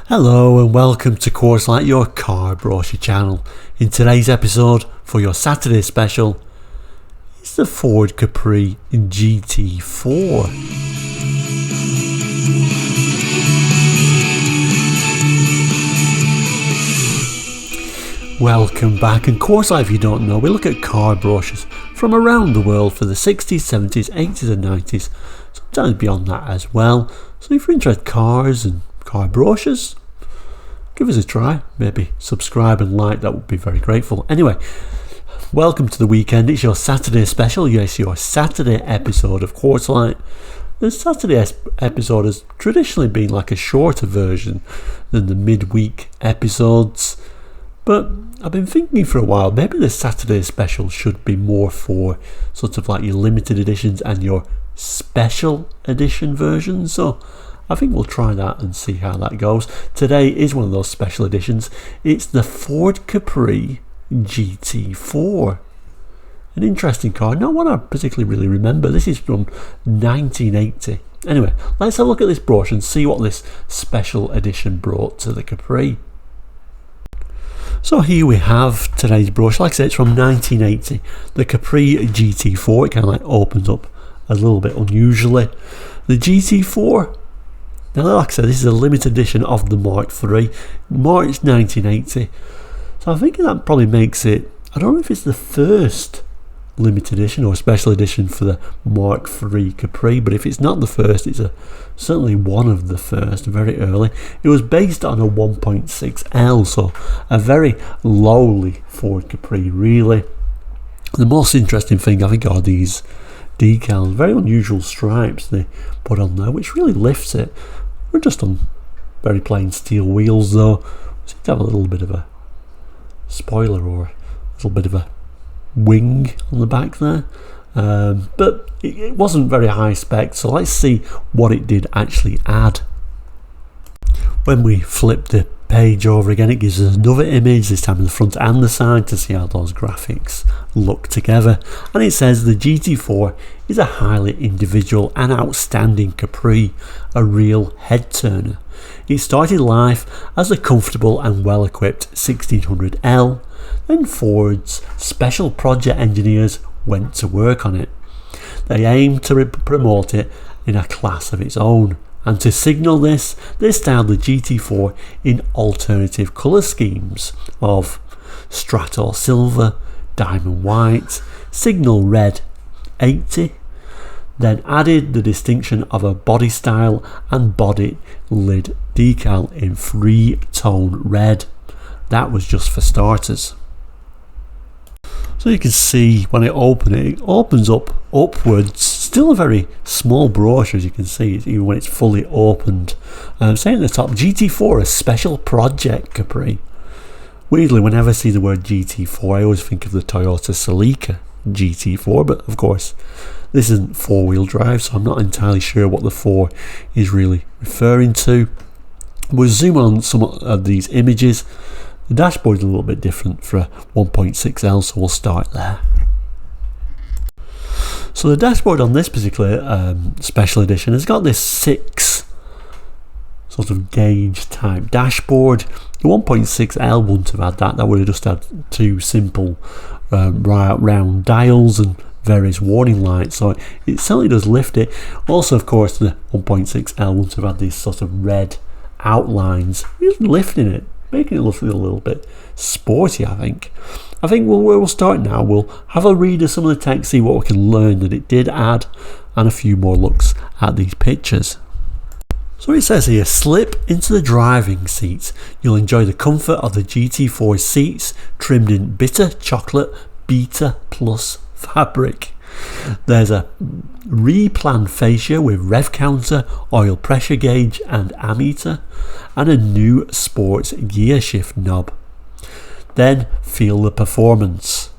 Hello and welcome to Course Like, your car brochure channel. In today's episode, for your Saturday special, is the Ford Capri GT4. Welcome back, and Course Like, if you don't know, we look at car brochures from around the world for the 60s, 70s, 80s and 90s, sometimes beyond that as well. So if you're interested in cars and car brochures, give us a try. Maybe subscribe and like, that would be very grateful. Anyway, welcome to the weekend. It's your Saturday special. Yes, your Saturday episode of Course Like. The Saturday episode has traditionally been like a shorter version than the midweek episodes, but I've been thinking for a while, maybe the Saturday special should be more for sort of like your limited editions and your special edition versions. So I think we'll try that and see how that goes. Today is one of those special editions. It's the Ford Capri GT4. An interesting car, not one I particularly really remember. This is from 1980. Anyway, let's have a look at this brochure and see what this special edition brought to the Capri. So here we have today's brochure. Like I said, it's from 1980. The Capri GT4. It kind of like opens up a little bit unusually. The GT4. Now, like I said, this is a limited edition of the Mark III, March 1980. So I think that probably makes it, I don't know if it's the first limited edition or special edition for the Mark III Capri, but if it's not the first, it's certainly one of the first, very early. It was based on a 1.6L, so a very lowly Ford Capri, really. The most interesting thing, I think, are these decals, very unusual stripes they put on there, which really lifts it. We're just on very plain steel wheels though. We seem to have a little bit of a spoiler or a little bit of a wing on the back there, but it wasn't very high spec, so let's see what it did actually add. When we flip the page over again, it gives us another image, this time in the front and the side, to see how those graphics look together. And it says the GT4 is a highly individual and outstanding Capri, a real head turner. It started life as a comfortable and well equipped 1600L, then Ford's special project engineers went to work on it. They aimed to promote it in a class of its own, and to signal this, they styled the GT4 in alternative colour schemes of Strato Silver, Diamond White, Signal Red 80, then added the distinction of a body style and body lid decal in 3-tone red. That was just for starters. So you can see when it opens up upwards. Still a very small brochure, as you can see, even when it's fully opened. Saying at the top, GT4, a special project Capri. Weirdly, whenever I see the word GT4, I always think of the Toyota Celica GT4, but of course this isn't four-wheel drive, so I'm not entirely sure what the 4 is really referring to. We'll zoom on some of these images. The dashboard is a little bit different for a 1.6L, so we'll start there. So the dashboard on this particular special edition has got this 6 sort of gauge type dashboard. The 1.6L wouldn't have had that. That would have just had 2 simple round dials and various warning lights, so it certainly does lift it. Also, of course, the 1.6L wouldn't have had these sort of red outlines, just lifting it, making it look a little bit sporty. I think we'll start now. We'll have a read of some of the text, see what we can learn that it did add, and a few more looks at these pictures. So it says here, slip into the driving seat. You'll enjoy the comfort of the GT4 seats, trimmed in bitter chocolate Beta Plus fabric. There's a re-planned fascia with rev counter, oil pressure gauge and ammeter, and a new sports gear shift knob. Then feel the performance.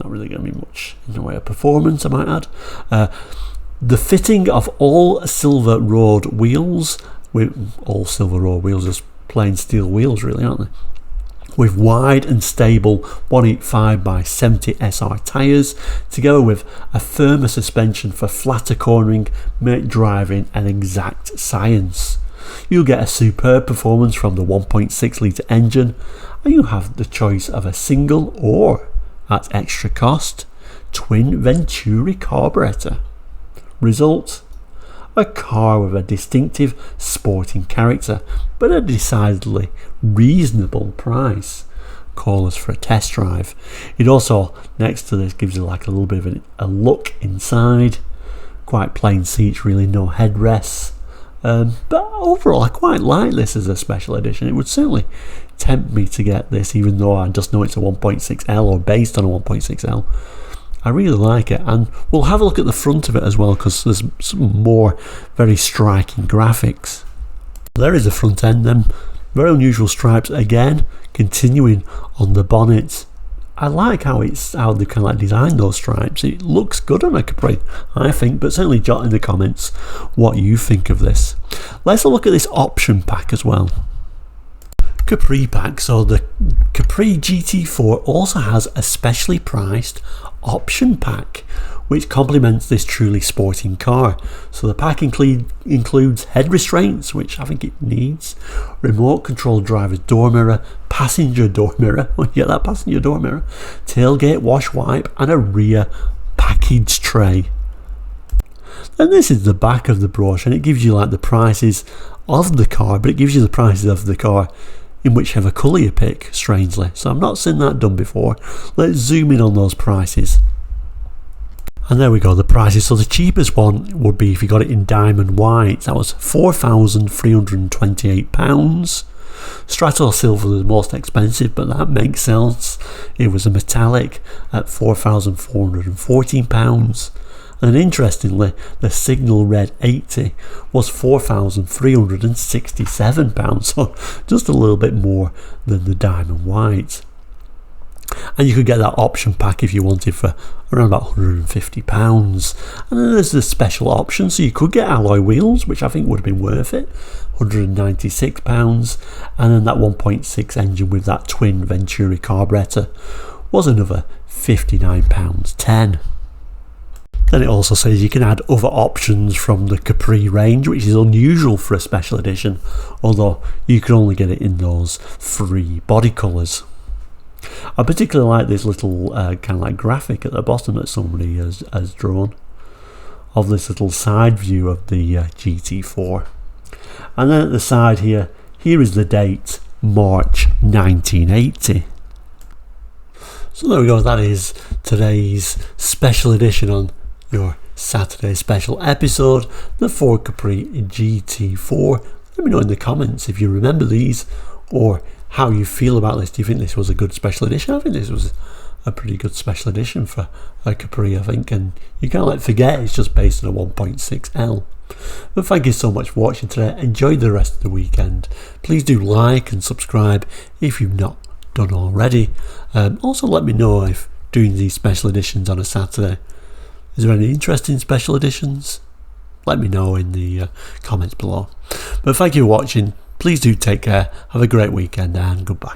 Not really going to be much in the way of performance, I might add. The fitting of all silver road wheels, just plain steel wheels really, aren't they? With wide and stable 185/70 SR tyres, together with a firmer suspension for flatter cornering, make driving an exact science. You'll get a superb performance from the 1.6 litre engine, and you have the choice of a single or, at extra cost, twin Venturi carburettor. Result: a car with a distinctive sporting character, but a decidedly reasonable price. Call us for a test drive. It also, next to this, gives you like a little bit of a look inside. Quite plain seats, really, no headrests. But overall, I quite like this as a special edition. It would certainly tempt me to get this, even though I just know it's a 1.6L or based on a 1.6L. I really like it, and we'll have a look at the front of it as well, because there's some more very striking graphics. There is the front end, them very unusual stripes again, continuing on the bonnet. I like how they kind of like designed those stripes. It looks good on a Capri, I think, but certainly jot in the comments what you think of this. Let's have a look at this option pack as well. Capri pack. So the Capri GT4 also has a specially priced option pack which complements this truly sporting car. So the pack includes head restraints, which I think it needs, remote control driver's door mirror, passenger door mirror, you get that passenger door mirror, tailgate wash wipe, and a rear package tray. Then this is the back of the brochure, and it gives you like the prices of the car, but it gives you the prices of the car in whichever colour you pick, strangely. So I've not seen that done before. Let's zoom in on those prices. And there we go, the prices. So the cheapest one would be if you got it in diamond white. That was £4,328. Strato Silver was the most expensive, but that makes sense. It was a metallic at £4,414. And interestingly, the Signal Red 80 was £4,367, so just a little bit more than the Diamond White. And you could get that option pack if you wanted for around about £150. And then there's the special option, so you could get alloy wheels, which I think would have been worth it, £196. And then that 1.6 engine with that twin Venturi carburettor was another £59.10. Then it also says you can add other options from the Capri range, which is unusual for a special edition, although you can only get it in those 3 body colours. I particularly like this little kind of like graphic at the bottom that somebody has drawn of this little side view of the GT4. And then at the side here is the date, March 1980. So there we go, that is today's special edition on your Saturday special episode, the Ford Capri GT4. Let me know in the comments if you remember these or how you feel about this. Do you think this was a good special edition? I think this was a pretty good special edition for a Capri, I think, and you can't like forget it's just based on a 1.6L. But thank you so much for watching today. Enjoy the rest of the weekend. Please do like and subscribe if you've not done already. Also let me know if doing these special editions on a Saturday, is there any interesting special editions? Let me know in the comments below. But thank you for watching. Please do take care. Have a great weekend and goodbye.